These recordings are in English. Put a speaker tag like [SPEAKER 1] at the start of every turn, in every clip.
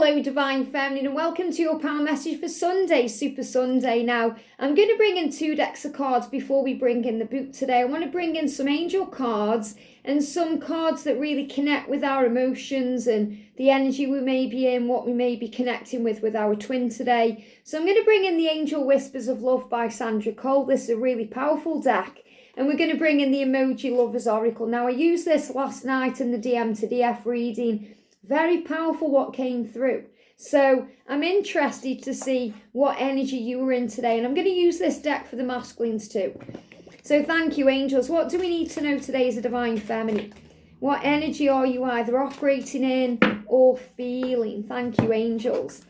[SPEAKER 1] Hello Divine Feminine and welcome to your power message for Sunday, Super Sunday. Now, I'm going to bring in 2 decks of cards before we bring in the book today. I want to bring in some angel cards and some cards that really connect with our emotions and the energy we may be in, what we may be connecting with our twin today. So I'm going to bring in the Angel Whispers of Love by Sandra. This is a really powerful deck. And we're going to bring in the Emoji Lovers Oracle. Now, I used this last night in the DM to DF reading. Very powerful what came through. So I'm interested to see what energy you were in today. And I'm going to use this deck for the masculines too. So thank you, angels. What do we need to know today as a Divine Feminine? What energy are you either operating in or feeling? Thank you, angels.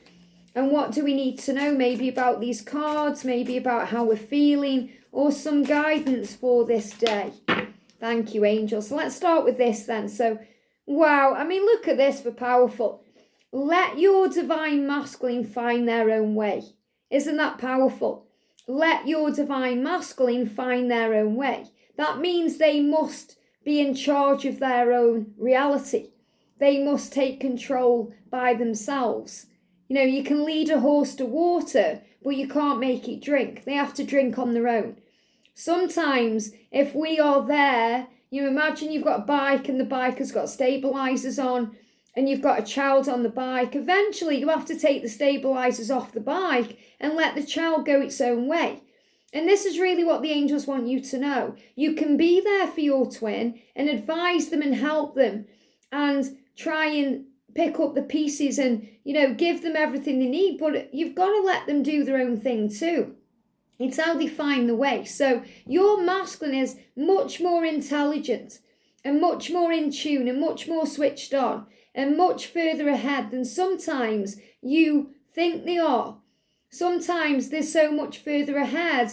[SPEAKER 1] And what do we need to know maybe about these cards, maybe about how we're feeling, or some guidance for this day? Thank you, angels. So let's start with this then. So wow, I mean, look at this for powerful. Let your divine masculine find their own way. Isn't that powerful? Let your divine masculine find their own way. That means they must be in charge of their own reality. They must take control by themselves. You know, you can lead a horse to water, but you can't make it drink. They have to drink on their own. Sometimes, if we are there, you imagine you've got a bike and the bike has got stabilizers on and you've got a child on the bike. Eventually you have to take the stabilizers off the bike and let the child go its own way. And this is really what the angels want you to know. You can be there for your twin and advise them and help them and try and pick up the pieces and, you know, give them everything they need. But you've got to let them do their own thing too. It's how they find the way. So your masculine is much more intelligent and much more in tune and much more switched on and much further ahead than sometimes you think they are. Sometimes they're so much further ahead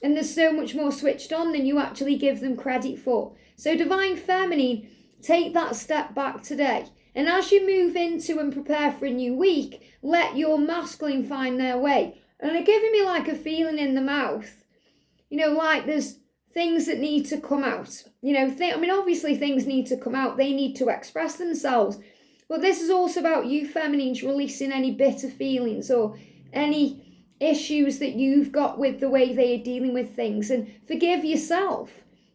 [SPEAKER 1] and they're so much more switched on than you actually give them credit for. So Divine Feminine, take that step back today. And as you move into and prepare for a new week, let your masculine find their way. And they're giving me like a feeling in the mouth, you know, like there's things that need to come out. You know, I mean, obviously things need to come out. They need to express themselves. But this is also about you feminines releasing any bitter feelings or any issues that you've got with the way they are dealing with things. And forgive yourself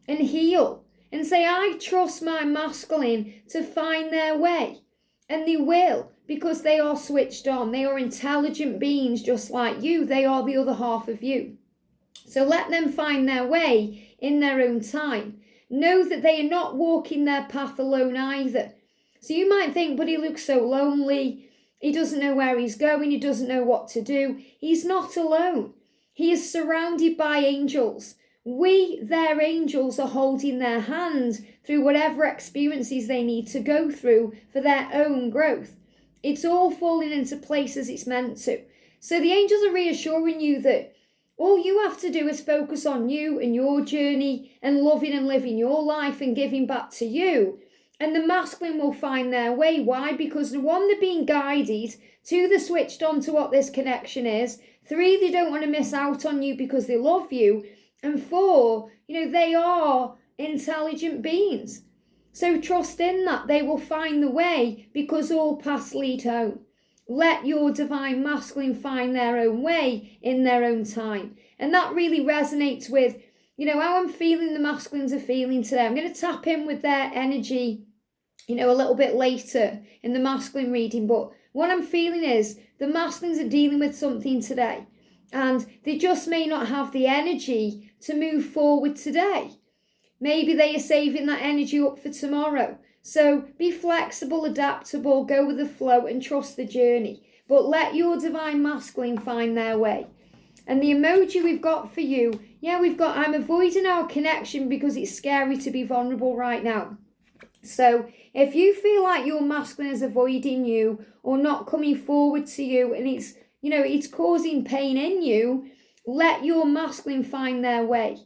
[SPEAKER 1] and heal and say, I trust my masculine to find their way. And they will, because they are switched on. They are intelligent beings just like you. They are the other half of you. So let them find their way in their own time. Know that they are not walking their path alone either. So you might think, but he looks so lonely. He doesn't know where he's going. He doesn't know what to do. He's not alone. He is surrounded by angels. We, their angels, are holding their hand through whatever experiences they need to go through for their own growth. It's all falling into place as it's meant to. So the angels are reassuring you that all you have to do is focus on you and your journey and loving and living your life and giving back to you. And the masculine will find their way. Why? Because the one, they're being guided. 2, they're switched on to what this connection is. 3, they don't want to miss out on you because they love you. And 4, you know, they are intelligent beings. So trust in that. They will find the way because all paths lead home. Let your divine masculine find their own way in their own time. And that really resonates with, you know, how I'm feeling the masculines are feeling today. I'm going to tap in with their energy, you know, a little bit later in the masculine reading. But what I'm feeling is the masculines are dealing with something today. And they just may not have the energy to move forward today. Maybe they are saving that energy up for tomorrow. So be flexible, adaptable, go with the flow and trust the journey. But let your divine masculine find their way. And the emoji we've got for you, we've got, I'm avoiding our connection because it's scary to be vulnerable right now. So if you feel like your masculine is avoiding you or not coming forward to you and it's, you know, it's causing pain in you, let your masculine find their way.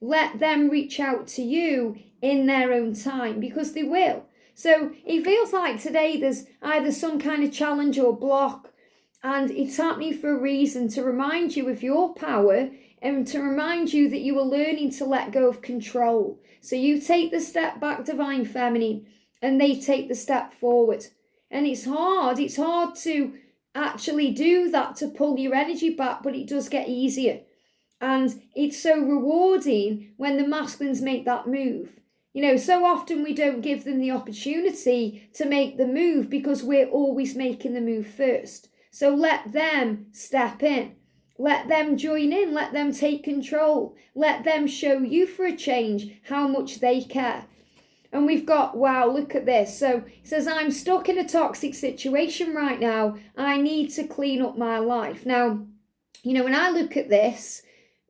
[SPEAKER 1] Let them reach out to you in their own time because they will. So it feels like today there's either some kind of challenge or block and it's happening for a reason to remind you of your power and to remind you that you are learning to let go of control. So you take the step back, Divine Feminine, and they take the step forward. And it's hard to actually do that, to pull your energy back, but it does get easier. And it's so rewarding when the masculines make that move. So often we don't give them the opportunity to make the move because we're always making the move first. So let them step in. Let them join in. Let them take control. Let them show you for a change how much they care. And we've got, wow, look at this. So it says, I'm stuck in a toxic situation right now. I need to clean up my life. Now, when I look at this,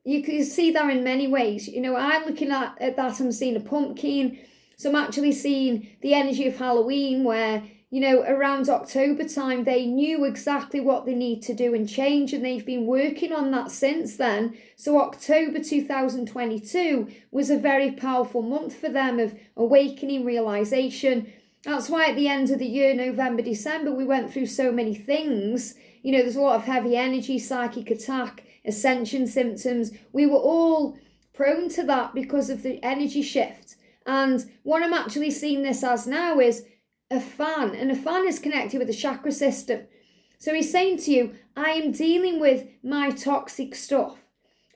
[SPEAKER 1] you can see that in many ways. I'm looking at that, I'm seeing a pumpkin. So I'm actually seeing the energy of Halloween where, around October time, they knew exactly what they need to do and change, and they've been working on that since then. So October 2022 was a very powerful month for them of awakening, realization. That's why at the end of the year, November, December, we went through so many things. There's a lot of heavy energy, psychic attack, ascension symptoms. We were all prone to that because of the energy shift. And what I'm actually seeing this as now is a fan, and a fan is connected with the chakra system. So he's saying to you, I am dealing with my toxic stuff.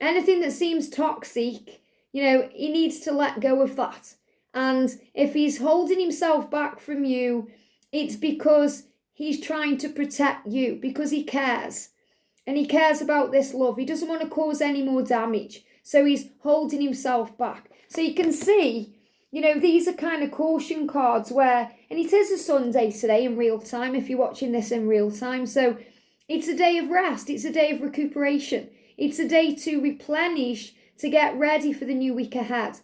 [SPEAKER 1] Anything that seems toxic, he needs to let go of that. And if he's holding himself back from you, it's because he's trying to protect you, because he cares. And he cares about this love. He doesn't want to cause any more damage. So he's holding himself back. So you can see, these are kind of caution cards where, and it is a Sunday today in real time, if you're watching this in real time. So it's a day of rest. It's a day of recuperation. It's a day to replenish, to get ready for the new week ahead.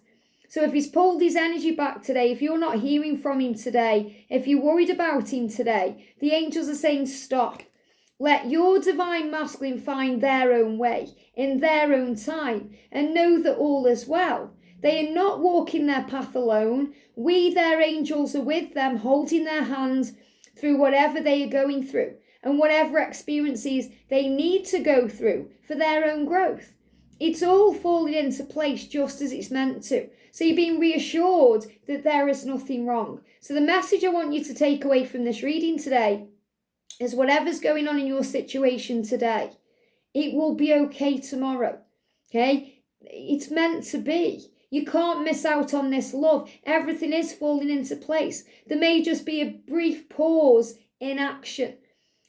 [SPEAKER 1] So if he's pulled his energy back today, if you're not hearing from him today, if you're worried about him today, the angels are saying stop. Let your divine masculine find their own way, in their own time, and know that all is well. They are not walking their path alone. We, their angels, are with them, holding their hands through whatever they are going through, and whatever experiences they need to go through for their own growth. It's all falling into place just as it's meant to. So you're being reassured that there is nothing wrong. So the message I want you to take away from this reading today is whatever's going on in your situation today, it will be okay tomorrow. Okay? It's meant to be. You can't miss out on this love. Everything is falling into place. There may just be a brief pause in action.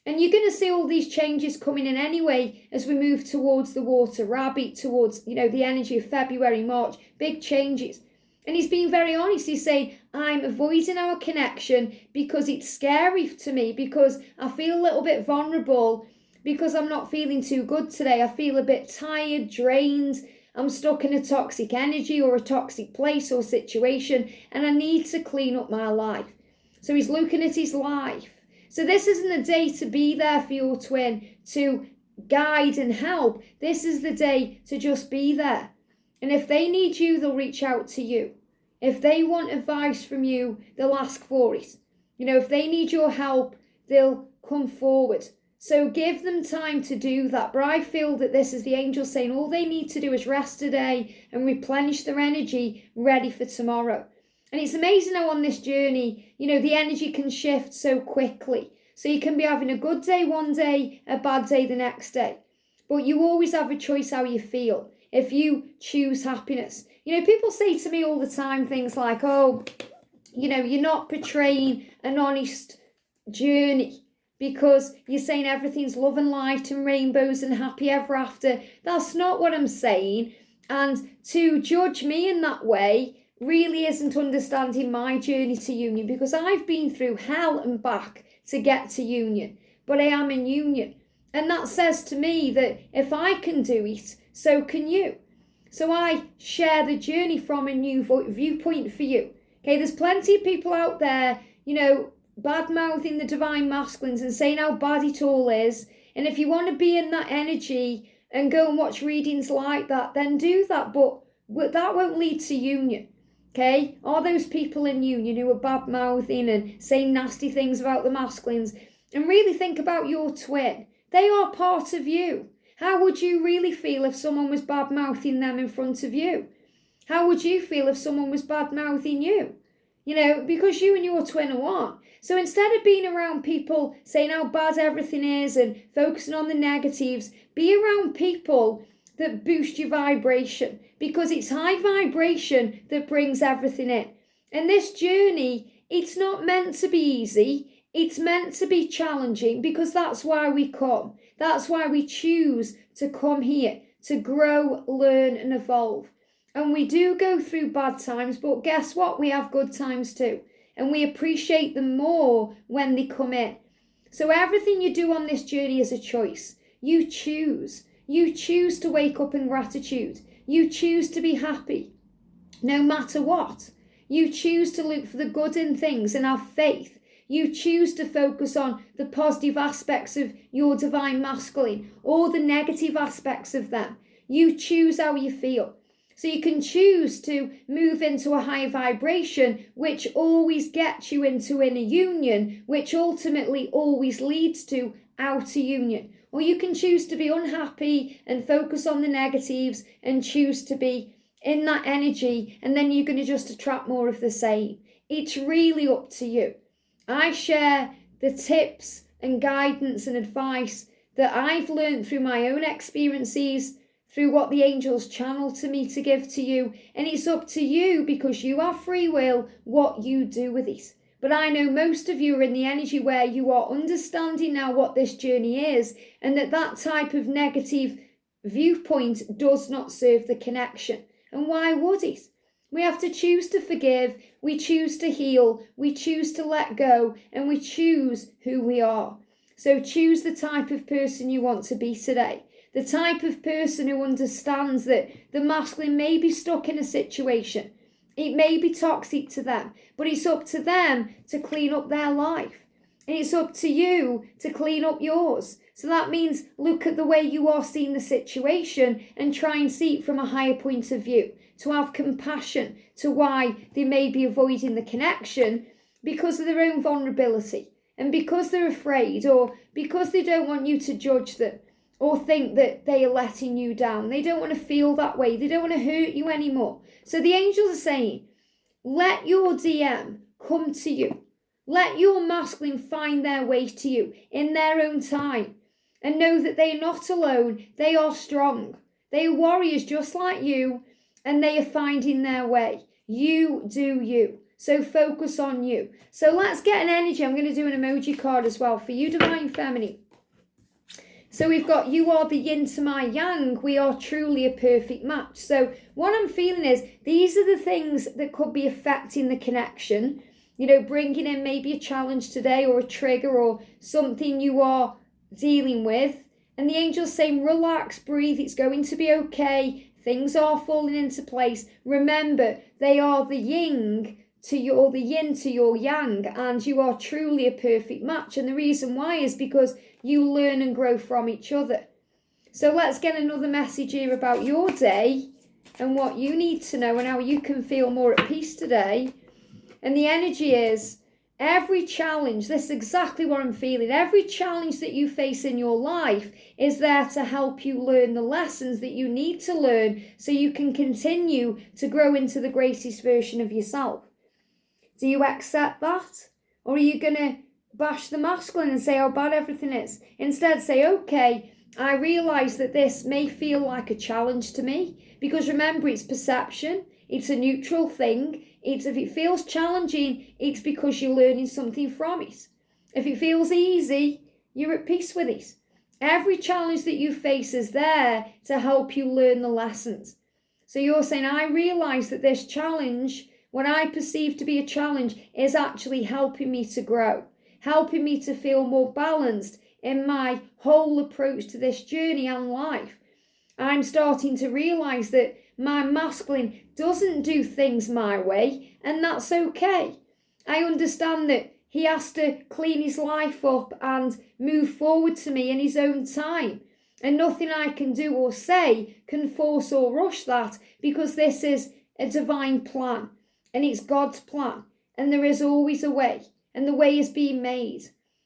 [SPEAKER 1] And you're going to see all these changes coming in anyway as we move towards the water rabbit, towards, the energy of February, March, big changes. And he's being very honest. He's saying, I'm avoiding our connection because it's scary to me, because I feel a little bit vulnerable, because I'm not feeling too good today. I feel a bit tired, drained. I'm stuck in a toxic energy or a toxic place or situation, and I need to clean up my life. So he's looking at his life. So this isn't a day to be there for your twin, to guide and help. This is the day to just be there. And if they need you, they'll reach out to you. If they want advice from you, they'll ask for it. If they need your help, they'll come forward. So give them time to do that. But I feel that this is the angels saying all they need to do is rest today and replenish their energy ready for tomorrow. And it's amazing how on this journey, the energy can shift so quickly. So you can be having a good day one day, a bad day the next day. But you always have a choice how you feel if you choose happiness. People say to me all the time things like, oh, you're not portraying an honest journey because you're saying everything's love and light and rainbows and happy ever after. That's not what I'm saying. And to judge me in that way really isn't understanding my journey to union, because I've been through hell and back to get to union, but I am in union. And that says to me that if I can do it, so can you. So I share the journey from a new viewpoint for you. Okay, there's plenty of people out there, bad-mouthing the divine masculines and saying how bad it all is. And if you want to be in that energy and go and watch readings like that, then do that. But that won't lead to union. Okay, are those people in union who are bad-mouthing and saying nasty things about the masculines? And really think about your twin. They are part of you. How would you really feel if someone was bad-mouthing them in front of you? How would you feel if someone was bad-mouthing you? because you and your twin are one. So instead of being around people saying how bad everything is and focusing on the negatives, be around people that boost your vibration, because it's high vibration that brings everything in. And this journey, it's not meant to be easy. It's meant to be challenging, because that's why we come. That's why we choose to come here, to grow, learn and evolve. And we do go through bad times, but guess what? We have good times too. And we appreciate them more when they come in. So everything you do on this journey is a choice. You choose. You choose to wake up in gratitude. You choose to be happy, no matter what. You choose to look for the good in things and have faith. You choose to focus on the positive aspects of your divine masculine or the negative aspects of them. You choose how you feel. So you can choose to move into a higher vibration, which always gets you into inner union, which ultimately always leads to outer union. Or you can choose to be unhappy and focus on the negatives and choose to be in that energy, and then you're going to just attract more of the same. It's really up to you. I share the tips and guidance and advice that I've learned through my own experiences, through what the angels channel to me to give to you. And it's up to you, because you have free will, what you do with it. But I know most of you are in the energy where you are understanding now what this journey is, and that type of negative viewpoint does not serve the connection. And why would it? We have to choose to forgive, we choose to heal, we choose to let go, and we choose who we are. So choose the type of person you want to be today. The type of person who understands that the masculine may be stuck in a situation. It may be toxic to them, but it's up to them to clean up their life. And it's up to you to clean up yours. So that means look at the way you are seeing the situation and try and see it from a higher point of view. To have compassion to why they may be avoiding the connection because of their own vulnerability. And because they're afraid, or because they don't want you to judge them or think that they are letting you down. They don't want to feel that way. They don't want to hurt you anymore. So the angels are saying, let your DM come to you. Let your masculine find their way to you in their own time. And know that they are not alone. They are strong. They are warriors just like you. And they are finding their way. You do you. So focus on you. So let's get an energy. I'm going to do an emoji card as well for you, Divine Feminine. So we've got, you are the yin to my yang. We are truly a perfect match. So what I'm feeling is, these are the things that could be affecting the connection. Bringing in maybe a challenge today, or a trigger, or something you are dealing with. And the angel's saying, relax, breathe. It's going to be okay. Things are falling into place. Remember, they are the yin to your yang, and you are truly a perfect match. And the reason why is because you learn and grow from each other. So let's get another message here about your day and what you need to know and how you can feel more at peace today. And the energy is, every challenge, this is exactly what I'm feeling, every challenge that you face in your life is there to help you learn the lessons that you need to learn so you can continue to grow into the greatest version of yourself. Do you accept that? Or are you going to bash the masculine and say how bad everything is? Instead, say, okay, I realise that this may feel like a challenge to me, because remember, it's perception. It's a neutral thing. If it feels challenging, it's because you're learning something from it. If it feels easy, you're at peace with it. Every challenge that you face is there to help you learn the lessons. So you're saying, I realise that this challenge, what I perceive to be a challenge, is actually helping me to grow, helping me to feel more balanced in my whole approach to this journey and life. I'm starting to realise that my masculine doesn't do things my way, and that's okay. I understand that he has to clean his life up and move forward to me in his own time. And nothing I can do or say can force or rush that, because this is a divine plan and it's God's plan. And there is always a way, and the way is being made.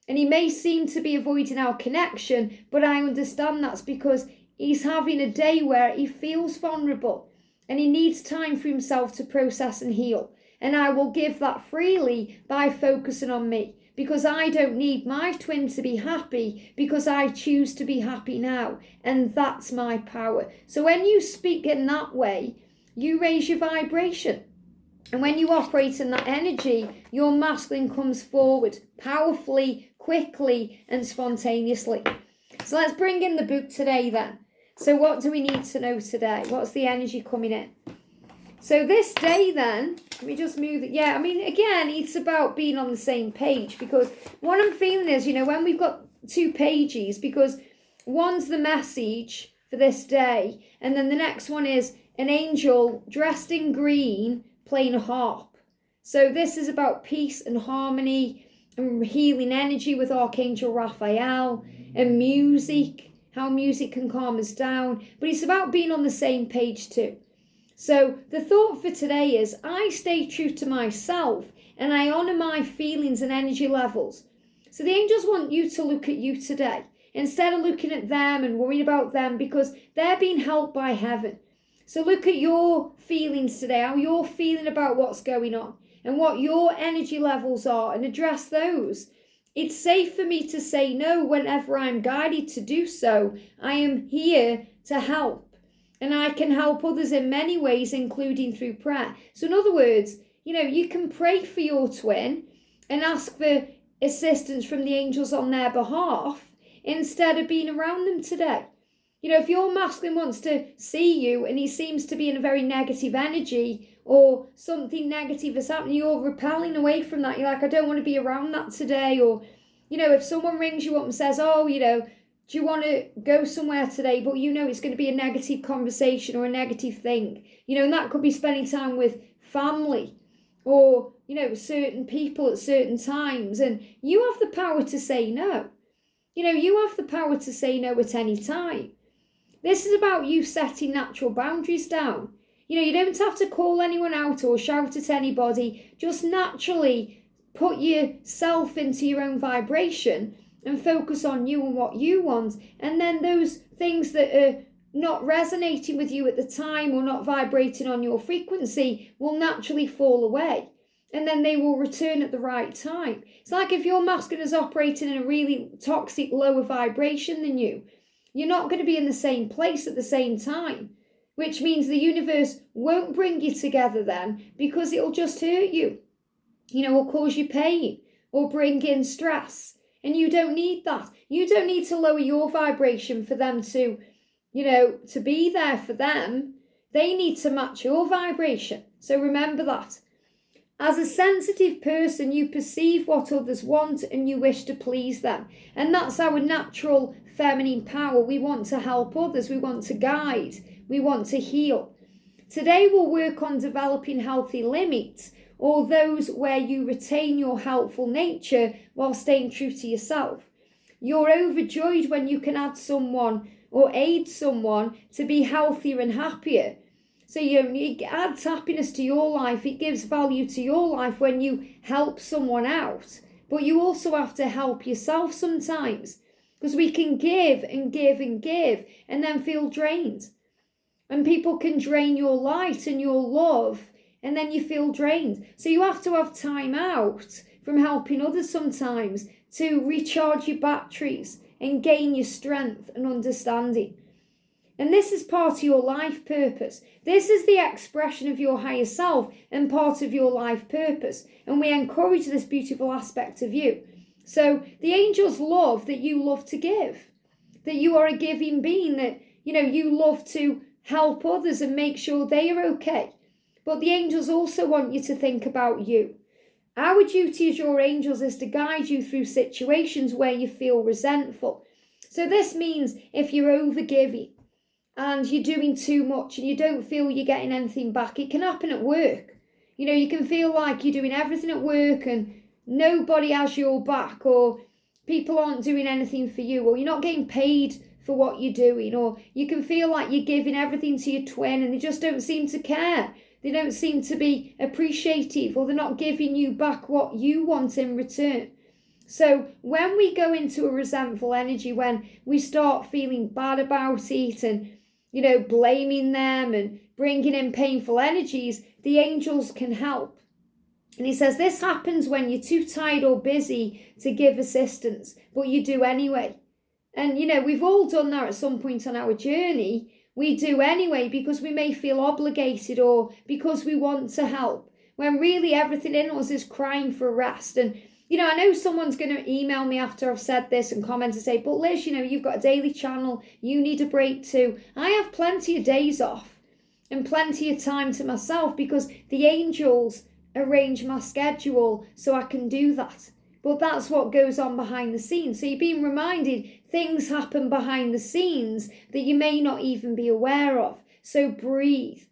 [SPEAKER 1] And he may seem to be avoiding our connection, but I understand that's because he's having a day where he feels vulnerable and he needs time for himself to process and heal. And I will give that freely by focusing on me, because I don't need my twin to be happy, because I choose to be happy now. And that's my power. So when you speak in that way, you raise your vibration. And when you operate in that energy, your masculine comes forward powerfully, quickly, and spontaneously. So let's bring in the book today then. So what do we need to know today? What's the energy coming in? So this day then, let me just move it. Yeah, I mean, again, it's about being on the same page, because what I'm feeling is, when we've got 2 pages, because one's the message for this day, and then the next one is an angel dressed in green playing a harp. So this is about peace and harmony and healing energy with Archangel Raphael, and music, how music can calm us down. But it's about being on the same page too. So the thought for today is, I stay true to myself and I honour my feelings and energy levels. So the angels want you to look at you today, instead of looking at them and worrying about them, because they're being helped by heaven. So look at your feelings today, how you're feeling about what's going on and what your energy levels are, and address those. It's safe for me to say no whenever I'm guided to do so. I am here to help. And I can help others in many ways, including through prayer. So in other words, you can pray for your twin and ask for assistance from the angels on their behalf, instead of being around them today. If your masculine wants to see you and he seems to be in a very negative energy, or something negative is happening, you're repelling away from that. You're like, I don't want to be around that today. Or, if someone rings you up and says, oh, do you want to go somewhere today? But it's going to be a negative conversation or a negative thing. And that could be spending time with family, or, certain people at certain times. And you have the power to say no. You have the power to say no at any time. This is about you setting natural boundaries down. You don't have to call anyone out or shout at anybody. Just naturally put yourself into your own vibration and focus on you and what you want. And then those things that are not resonating with you at the time, or not vibrating on your frequency, will naturally fall away. And then they will return at the right time. It's like if your masculine is operating in a really toxic, lower vibration than you, you're not going to be in the same place at the same time. Which means the universe won't bring you together then, because it'll just hurt you. Or cause you pain, or bring in stress. And you don't need that. You don't need to lower your vibration for them to, to be there for them. They need to match your vibration. So remember that. As a sensitive person, you perceive what others want and you wish to please them. And that's our natural feminine power. We want to help others. We want to guide. We want to heal. Today we'll work on developing healthy limits, or those where you retain your helpful nature while staying true to yourself. You're overjoyed when you can add someone or aid someone to be healthier and happier. So it adds happiness to your life. It gives value to your life when you help someone out. But you also have to help yourself sometimes, because we can give and give and give and then feel drained. And people can drain your light and your love, and then you feel drained. So you have to have time out from helping others sometimes to recharge your batteries and gain your strength and understanding. And this is part of your life purpose. This is the expression of your higher self and part of your life purpose. And we encourage this beautiful aspect of you. So the angels love that you love to give, that you are a giving being, that, you love to help others and make sure they are okay. But the angels also want you to think about you. Our duty as your angels is to guide you through situations where you feel resentful. So this means if you're overgiving and you're doing too much and you don't feel you're getting anything back, it can happen at work. You can feel like you're doing everything at work and nobody has your back, or people aren't doing anything for you, or you're not getting paid for what you're doing, or you can feel like you're giving everything to your twin and they just don't seem to care. They don't seem to be appreciative, or they're not giving you back what you want in return. So when we go into a resentful energy, when we start feeling bad about it and, blaming them and bringing in painful energies, the angels can help. And he says, this happens when you're too tired or busy to give assistance, but you do anyway. And, we've all done that at some point on our journey. We do anyway because we may feel obligated or because we want to help, when really everything in us is crying for rest. And, I know someone's going to email me after I've said this and comment and say, but Liz, you've got a daily channel, you need a break too. I have plenty of days off and plenty of time to myself because the angels arrange my schedule so I can do that. But that's what goes on behind the scenes. So you're being reminded things happen behind the scenes that you may not even be aware of. So breathe.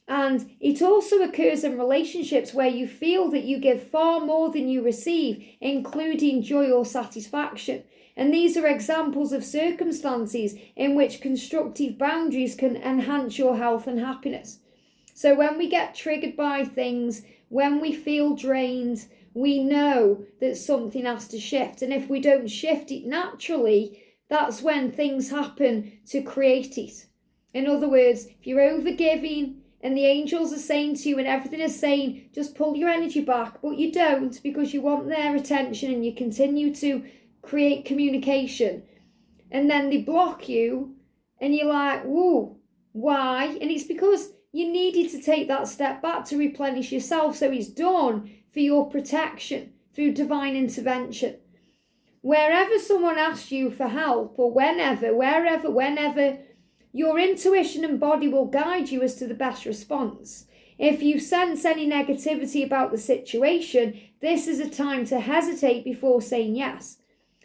[SPEAKER 1] And it also occurs in relationships where you feel that you give far more than you receive, including joy or satisfaction. And these are examples of circumstances in which constructive boundaries can enhance your health and happiness. So when we get triggered by things, when we feel drained, we know that something has to shift. And if we don't shift it naturally, that's when things happen to create it. In other words, if you're overgiving and the angels are saying to you and everything is saying, just pull your energy back, but you don't because you want their attention and you continue to create communication. And then they block you and you're like, whoa, why? And it's because you needed to take that step back to replenish yourself. So it's done for your protection through divine intervention. Wherever someone asks you for help or whenever, your intuition and body will guide you as to the best response. If you sense any negativity about the situation, this is a time to hesitate before saying yes.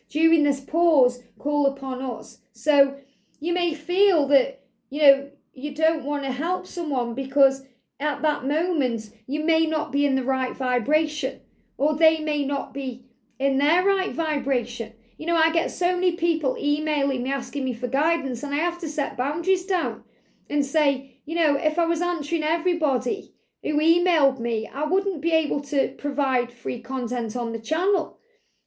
[SPEAKER 1] During this pause, call upon us. So you may feel that, you don't want to help someone because at that moment, you may not be in the right vibration or they may not be in their right vibration. I get so many people emailing me, asking me for guidance, and I have to set boundaries down and say, if I was answering everybody who emailed me, I wouldn't be able to provide free content on the channel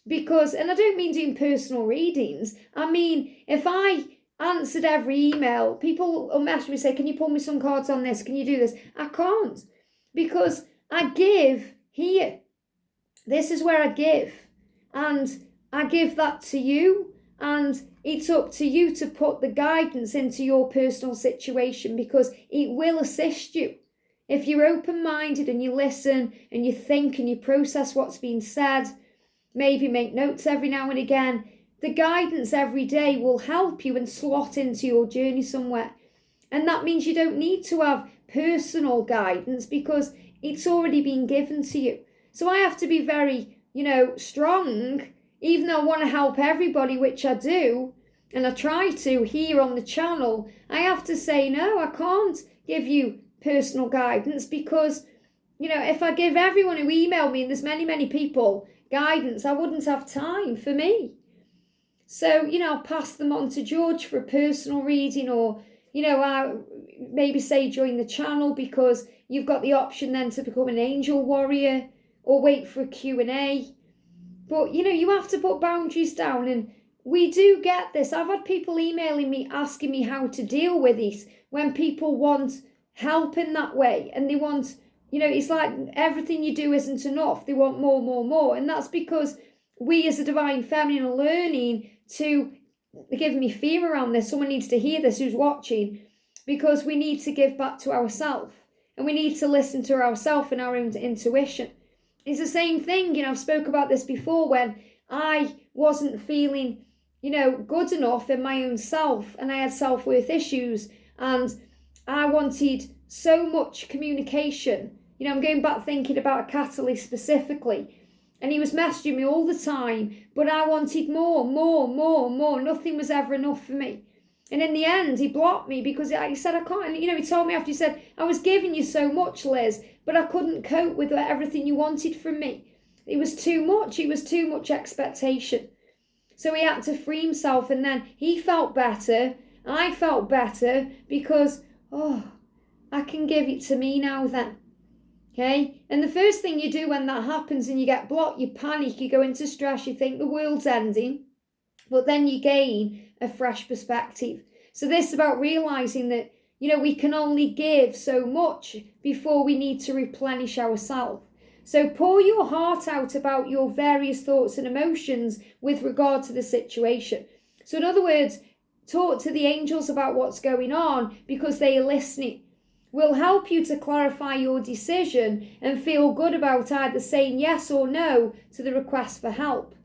[SPEAKER 1] because, and I don't mean doing personal readings, I mean, if I answered every email, people will message me and say, can you pull me some cards on this? Can you do this? I can't because I give here. This is where I give. And I give that to you. And it's up to you to put the guidance into your personal situation because it will assist you. If you're open-minded and you listen and you think and you process what's being said, maybe make notes every now and again, the guidance every day will help you and slot into your journey somewhere. And that means you don't need to have personal guidance because it's already been given to you. So I have to be very, strong, even though I want to help everybody, which I do, and I try to here on the channel. I have to say, no, I can't give you personal guidance because, if I give everyone who emailed me, and there's many, many people, guidance, I wouldn't have time for me. So, I'll pass them on to George for a personal reading or, I maybe say join the channel because you've got the option then to become an angel warrior or wait for a Q&A. But, you have to put boundaries down and we do get this. I've had people emailing me asking me how to deal with this when people want help in that way and they want, it's like everything you do isn't enough. They want more, more, more. And that's because we as a divine feminine are learning to give me fear around this. Someone needs to hear this who's watching because we need to give back to ourselves and we need to listen to ourselves and our own intuition. It's the same thing, I've spoke about this before when I wasn't feeling, good enough in my own self and I had self-worth issues and I wanted so much communication. I'm going back thinking about a catalyst specifically. And he was messaging me all the time, but I wanted more. Nothing was ever enough for me. And in the end, he blocked me because he said, I can't. And, he told me after, he said, I was giving you so much, Liz, but I couldn't cope with everything you wanted from me. It was too much. It was too much expectation. So he had to free himself. And then he felt better. I felt better because, I can give it to me now then. Okay, and the first thing you do when that happens and you get blocked, you panic, you go into stress, you think the world's ending, but then you gain a fresh perspective. So this is about realizing that, we can only give so much before we need to replenish ourselves. So pour your heart out about your various thoughts and emotions with regard to the situation. So in other words, talk to the angels about what's going on because they are listening. Will help you to clarify your decision and feel good about either saying yes or no to the request for help.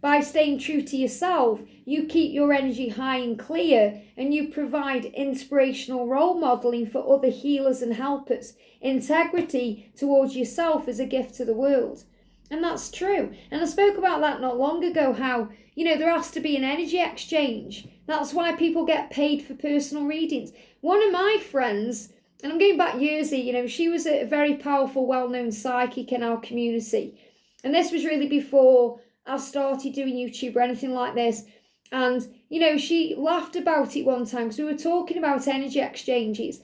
[SPEAKER 1] By staying true to yourself, you keep your energy high and clear, and you provide inspirational role modeling for other healers and helpers. Integrity towards yourself is a gift to the world. And that's true. And I spoke about that not long ago, how, there has to be an energy exchange. That's why people get paid for personal readings. One of my friends, and I'm going back years, she was a very powerful, well-known psychic in our community. And this was really before I started doing YouTube or anything like this. And, she laughed about it one time because we were talking about energy exchanges.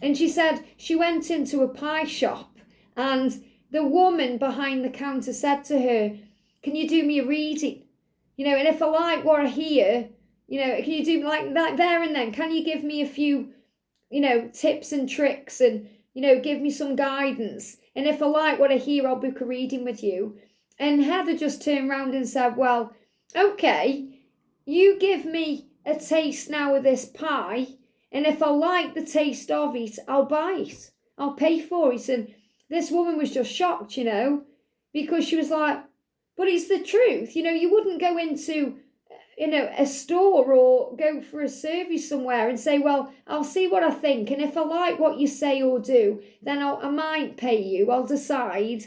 [SPEAKER 1] And she said she went into a pie shop and the woman behind the counter said to her, "Can you do me a reading? And if I like what I hear, can you do like that there and then? Can you give me a few, tips and tricks and, give me some guidance? And if I like what I hear, I'll book a reading with you." And Heather just turned around and said, "Well, okay, you give me a taste now of this pie, and if I like the taste of it, I'll buy it. I'll pay for it." And this woman was just shocked, because she was like, "But it's the truth. You wouldn't go into, a store or go for a service somewhere and say, 'Well, I'll see what I think. And if I like what you say or do, then I might pay you. I'll decide.'"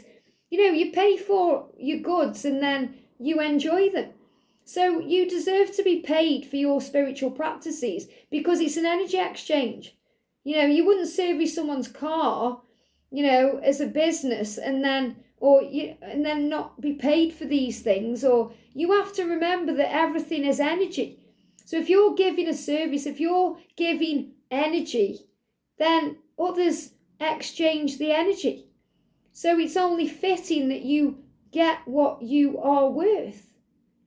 [SPEAKER 1] You pay for your goods and then you enjoy them. So you deserve to be paid for your spiritual practices because it's an energy exchange. You wouldn't service someone's car, as a business and then not be paid for these things. Or you have to remember that everything is energy. So if you're giving a service, if you're giving energy, then others exchange the energy. So it's only fitting that you get what you are worth.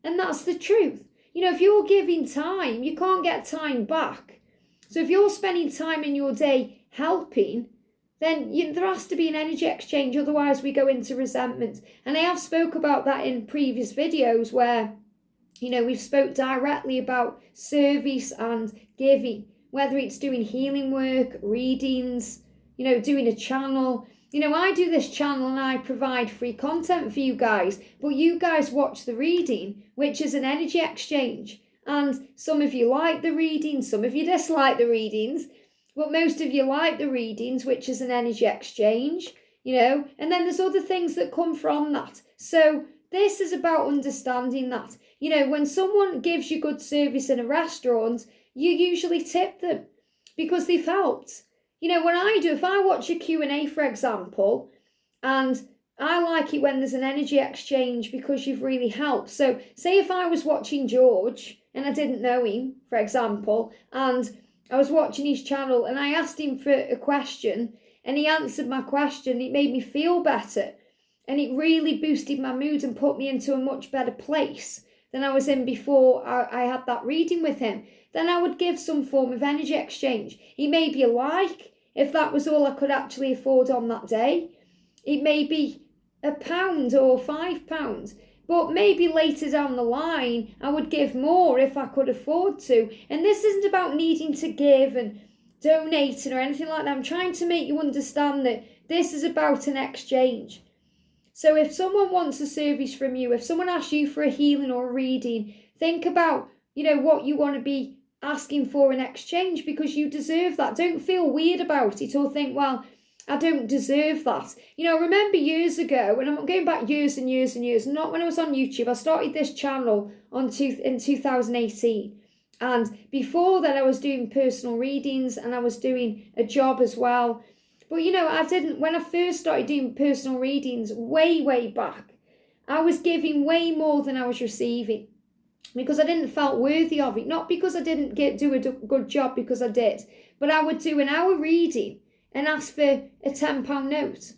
[SPEAKER 1] And that's the truth. If you're giving time, you can't get time back. So if you're spending time in your day helping, then there has to be an energy exchange. Otherwise, we go into resentment. And I have spoke about that in previous videos where, we've spoke directly about service and giving, whether it's doing healing work, readings, doing a channel. I do this channel and I provide free content for you guys, but you guys watch the reading, which is an energy exchange. And some of you like the readings, some of you dislike the readings, but most of you like the readings, which is an energy exchange, and then there's other things that come from that. So this is about understanding that. When someone gives you good service in a restaurant, you usually tip them because they've helped. If I watch a Q&A, for example, and I like it when there's an energy exchange because you've really helped. So say if I was watching George and I didn't know him, for example, and I was watching his channel and I asked him for a question and he answered my question, it made me feel better and it really boosted my mood and put me into a much better place than I was in before I had that reading with him. Then I would give some form of energy exchange. It may be a like, if that was all I could actually afford on that day. It may be £1 or £5, but maybe later down the line, I would give more if I could afford to. And this isn't about needing to give and donating or anything like that. I'm trying to make you understand that this is about an exchange. So if someone wants a service from you, if someone asks you for a healing or a reading, think about, what you want to be asking for in exchange because you deserve that. Don't feel weird about it or think, well, I don't deserve that. I remember years ago, and I'm going back years and years and years, not when I was on YouTube. I started this channel in 2018. And before that, I was doing personal readings and I was doing a job as well. But, when I first started doing personal readings way back, I was giving way more than I was receiving because I didn't felt worthy of it. Not because I didn't do a good job, because I did. But I would do an hour reading and ask for a £10 note.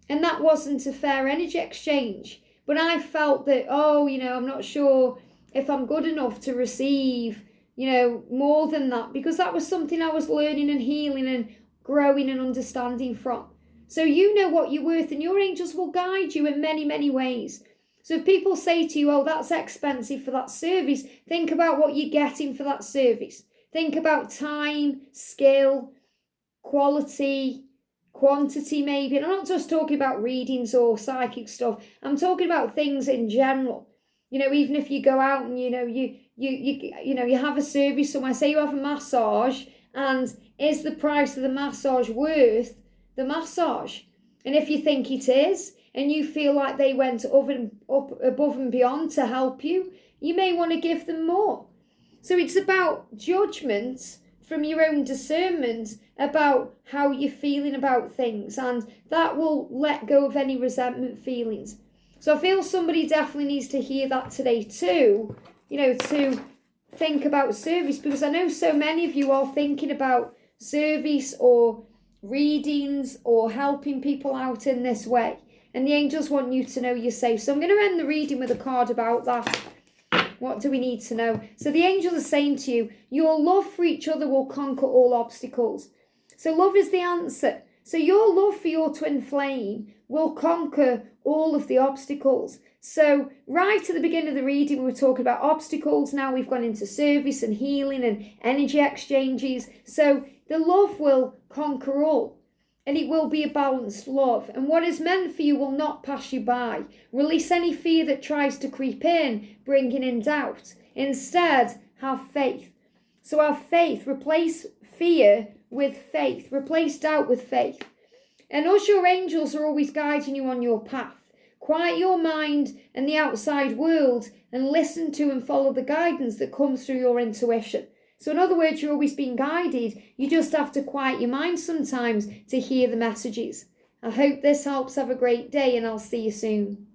[SPEAKER 1] And that wasn't a fair energy exchange. But I felt that, I'm not sure if I'm good enough to receive, more than that. Because that was something I was learning and healing and growing and understanding from. So you know what you're worth, and your angels will guide you in many, many ways. So if people say to you, oh, that's expensive for that service, think about what you're getting for that service. Think about time, skill, quality, quantity maybe. And I'm not just talking about readings or psychic stuff. I'm talking about things in general. Even if you go out and, you have a service somewhere, say you have a massage, and is the price of the massage worth the massage? And if you think it is, and you feel like they went up above and beyond to help you, you may want to give them more. So it's about judgment from your own discernment about how you're feeling about things, and that will let go of any resentment feelings. So I feel somebody definitely needs to hear that today too, to think about service, because I know so many of you are thinking about service or readings or helping people out in this way, and the angels want you to know you're safe. So I'm going to end the reading with a card about that. What do we need to know? So the angels are saying to you, your love for each other will conquer all obstacles. So love is the answer. So your love for your twin flame will conquer all of the obstacles. So right at the beginning of the reading, we were talking about obstacles. Now we've gone into service and healing and energy exchanges. So the love will conquer all. And it will be a balanced love. And what is meant for you will not pass you by. Release any fear that tries to creep in, bringing in doubt. Instead, have faith. So have faith. Replace fear with faith. Replace doubt with faith. And us, your angels, are always guiding you on your path. Quiet your mind and the outside world and listen to and follow the guidance that comes through your intuition. So in other words, you're always being guided. You just have to quiet your mind sometimes to hear the messages. I hope this helps. Have a great day, and I'll see you soon.